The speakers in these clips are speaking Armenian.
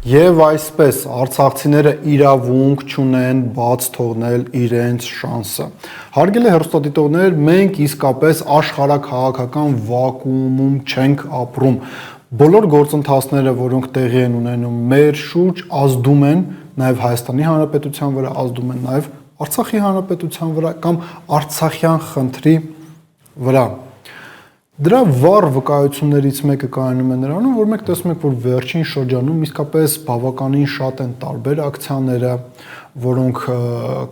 Եվ այսպես արցախցիները իրավունք չունեն բաց թողնել իրենց շանսը։ Հարգելի հեռուստադիտողներ, մենք իսկապես աշխարհաքաղաքական վակուումում չենք ապրում։ Բոլոր գործընթացները, որոնք տեղի են ունենում մեր շուրջ, ազդում են նաև Հայաստանի Հանրապետության վրա, ազդում են նաև Արցախի Հանրապետության վրա կամ արցախյան խնդրի վրա։ Դրա վառ վկայություններից մեկը կայանում է նրանում, որ մենք տեսնում ենք, որ վերջին շրջանում իսկապես բավականին շատ են տարբեր ակցիաները, որոնք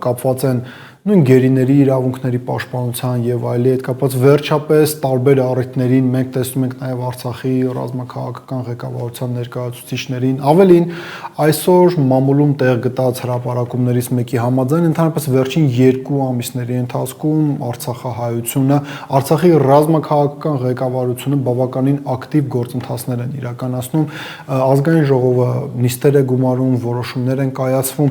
կապված են նույն գերիների իրավունքների պաշտպանության եւ այլի հետ կապված վերջապես տարբեր առիթներին մենք տեսնում ենք նաեւ Արցախի ռազմաքաղաքական ղեկավարության ներկայացուցիչներին, ավելին այսօր մամուլում տեղ գտած հրապարակումներից մեկի համաձայն ընդհանրապես վերջին 2 ամիսների ընթացքում Արցախահայությունը, Արցախի ռազմաքաղաքական ղեկավարությունը բավականին ակտիվ գործընթացներ են իրականացնում, ազգային ժողովը նիստեր է գումարում, որոշումներ են կայացվում,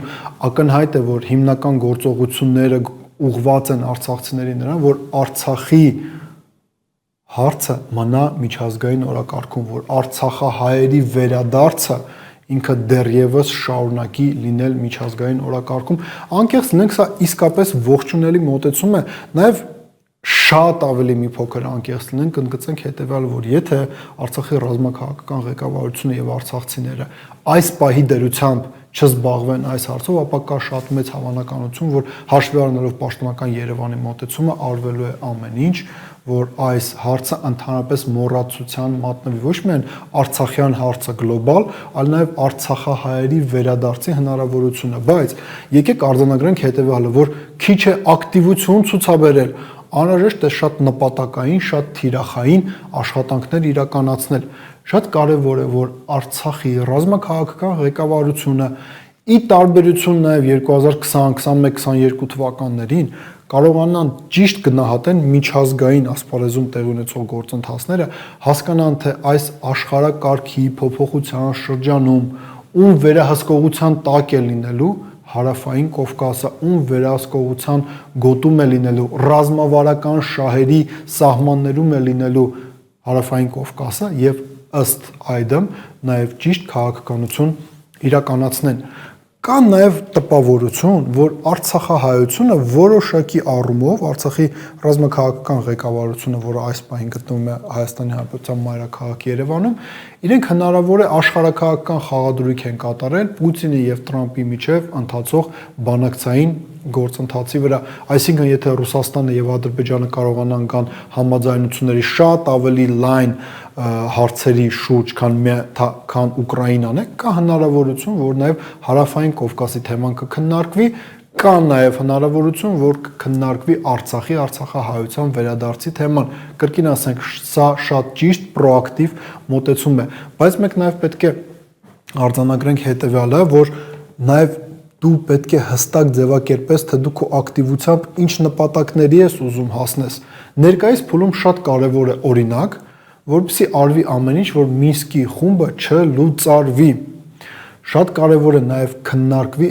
ակնհայտ է, որ հիմնական գործողությունները ուղղված են արցախցիների նրան, որ Արցախի հարցը մնա միջազգային օրակարգում, որ Արցախահայերի վերադարձը ինքը դեռևս շարունակի լինել միջազգային օրակարգում, անկեղծ լինենք, սա իսկապես ողջունելի մոտեցում է, նաև շատ ավելի մի փոքր անկեղծ լինենք, ընդգծենք հետևյալը, որ եթե Արցախի ռազմաքաղաքական ղեկավարությունը եւ արցախցիները այս պահի դրությամբ չզբաղվեն այս հարցով, ապա կա շատ մեծ հավանականություն, որ հաշվի առնելով պաշտոնական Երևանի մոտեցումը արվելու է ամեն ինչ, որ այս հարցը ընդհանրապես մոռացության մատնվի, ոչ միայն արցախյան հարցը գլոբալ, այլ նաև արցախահայերի վերադարձի հնարավորությունը, բայց եկեք արձանագրենք հետևյալը, որ քիչ է ակտիվություն ցուցաբերել, անհրաժեշտ է շատ նպատակային, շատ թիրախային աշխատանքներ իրականացնել։ Շատ կարևոր է, որ Արցախի ռազմաքաղաքական ղեկավարությունը ի տարբերություն նաև 2020, 21, 22 թվականներին կարողանան ճիշտ գնահատեն միջազգային ասպարեզում տեղի ունեցող գործընթացները, հասկանան, թե այս աշխարհակարգի փոփոխության շրջանում ում վերահսկողության տակ է լինելու Հարավային Կովկասը, ում վերահսկողության գոտում է լինելու ռազմավարական շահերի սահմաններում է լինելու Հարավային Կովկասը եւ ըստ այդմ նաև ճիշտ քաղաքականություն իրականացնեն։ Կա նաև տպավորություն, որ Արցախահայությունը որոշակի առումով Արցախի ռազմաքաղաքական ղեկավարությունը, որը այս պահին գտնվում է Հայաստանի Հանրապետության մայրաքաղաք Երևանում, իրենք հնարավոր է աշխարհաքաղաքական խաղադրույք են կատարել Պուտինի եւ Տրամփի միջև ընթացող բանակցային գործընթացի վրա, այսինքն եթե Ռուսաստանը եւ Ադրբեջանը կարողանան կան համաձայնությունների շատ ավելի լայն հարցերի շուրջ, քան Ուկրաինան է, կա հնարավորություն, որ նաև Հարավային Կովկասի թեման կքննարկվի, կա նաև հնարավորություն, որ կքննարկվի Արցախի, Արցախահայության վերադարձի թեման։ Կրկին ասենք, սա շատ ճիշտ պրոակտիվ մոտեցում է, բայց մենք նաև պետք է արձանագրենք հետևյալը, որ նաև դու պետք է հստակ ձևակերպես, թե դու քո ակտիվությամբ ինչ նպատակների ես ուզում հասնես։ Ներկայիս փուլում շատ կարևոր է օրինակ, որպեսզի արվի ամեն ինչ, որ Մինսկի խումբը չլուծարվի։ Շատ կարևոր է նաև քննարկվի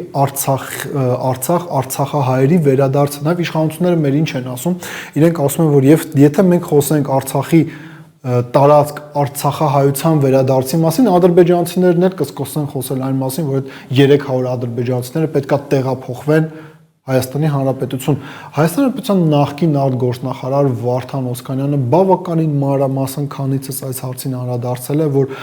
Արցախահայերի վերադարձը, նաև իշխանությունները մեր ինչ են ասում, իրենք ասում են, որ եթե մենք խոսենք Արցախի տարածք Արցախահայության վերադարձի մասին, ադրբեջանցիներն էլ կսկսեն խոսել այն մասին, որ այդ 300 ադրբեջանցիները պետքա տեղափոխվեն Հայաստանի Հանրապետություն։ Հայաստանի Հանրապետության նախկին արտգործնախարար Վարդան Օսկանյանը բավականին մանրամասն քանիցս այս հարցին անդրադարձել է, որ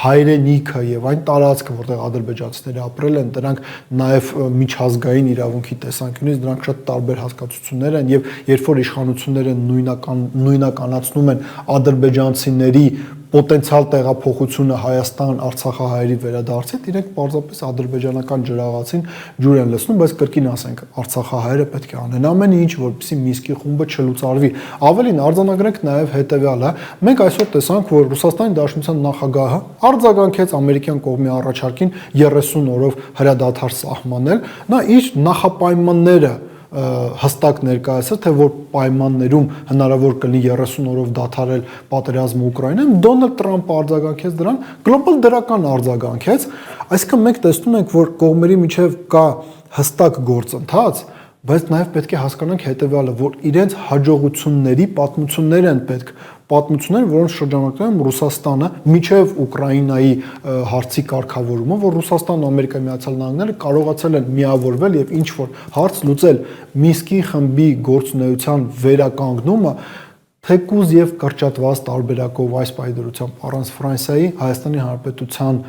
հայրենիքը եւ այն տարածքը, որտեղ ադրբեջանցիները ապրել են, դրանք նաեւ միջազգային իրավունքի տեսանկյունից դրանք շատ տարբեր հասկացություններ են եւ երբ որ իշխանությունները նույնականացնում են ադրբեջանցիների պոտենցիալ տեղափոխությունը Հայաստան Արցախահայերի վերադարձից, իրենք պարզապես ադրբեջանական ջրաղացին ջուր են լցնում, բայց կրկին ասենք, Արցախահայերը պետք է անեն ամեն ինչ, որպեսզի Մինսկի խումբը չլուծարվի։ Ավելին արձանագրենք նաև հետևյալը, մենք այսօր տեսանք, որ Ռուսաստանի Դաշնության նախագահը արձագանքեց ամերիկյան կողմի առաջարկին 30 օրով հրադադար սահմանել, նա իր նախապայմանները հստակ ներկայացրել, թե որ պայմաններում հնարավոր կլինի 30 օրով դադարել պատերազմը Ուկրաինայում, Դոնալդ Տրամփը արձագանքեց դրան, գլոբալ դրական արձագանքեց, այսինքն մենք տեսնում ենք, որ կողմերի միջև կա հստակ գործընթաց, բայց նաև պետք է հասկանանք հետևյալը, որ իրենց հաջողությունների պատմություններ են պետք, պատմություններ, որոնց շրջանակներում Ռուսաստանը միջև Ուկրաինայի հարցի կարգավորումը, որ Ռուսաստանն ու Ամերիկայի Միացյալ Նահանգները կարողացել են միավորվել եւ ինչ որ հարց լուծել Մինսկի խմբի գործունեության վերականգնումը թեկուզ եւ կրճատված տարբերակով այս պայդրությամբ առանց Ֆրանսիայի Հայաստանի Հանրապետության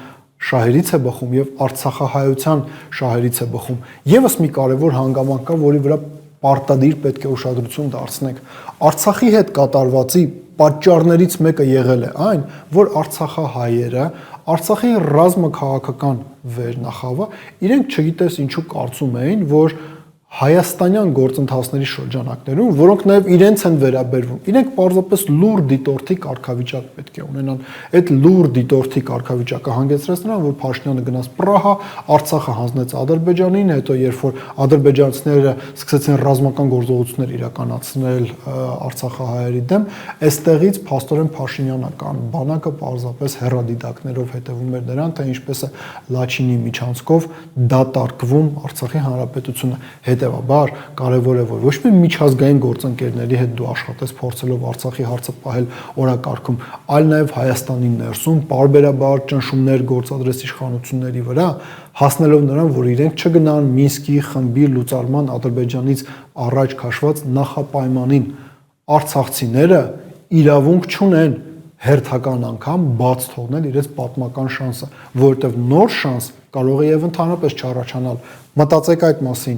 շահերից է բխում եւ Արցախահայության շահերից է բխում։ Եվս մի կարևոր հանգամանք կա, որի վրա պարտադիր պետք է ուշադրություն դարձնենք։ Արցախի հետ կատարվածի պատճառներից մեկը եղել է այն, որ Արցախահայերը, Արցախի ռազմաքաղաքական վերնախավը իրենք չգիտես ինչու կարծում էին, որ հայաստանյան գործընթացների շրջանակներում, որոնք նաև իրենց են վերաբերվում, իրենք պարզապես լուր դիտորդի կարգավիճակ պետք է ունենան։ Այդ լուր դիտորդի կարգավիճակը հանգեցրեց նրան, որ Փաշինյանը գնաց Պրահա, Արցախը հանձնեց Ադրբեջանին, հետո երբ որ ադրբեջանցիները սկսեցին ռազմական գործողություններ իրականացնել Արցախահայերի դեմ, այստեղից փաստորեն Փաշինյանական բանակը պարզապես հեռադիտակներով հետևում էր նրան, թե ինչպես է Լաչինի միջանցքով դատարկվում Արցախի հանրապետությունը։ Հետևաբար կարևոր է, որ ոչ մի միջազգային գործընկերների հետ դու աշխատես փորձելով Արցախի հարցը պահել օրակարգում, այլ նաև Հայաստանի ներսում պարբերաբար ճնշումներ գործադրես իշխանությունների վրա, հասնելով նրան, որ իրենք չգնան Մինսկի խմբի լուծարման Ադրբեջանից առաջ քաշված նախապայմանին։ Արցախցիները իրավունք չունեն հերթական անգամ բաց թողնել իրենց պատմական շանսը, որովհետև նոր շանս կարող է եւ ընդհանրապես չառաջանալ։ Մտածեք այդ մասին։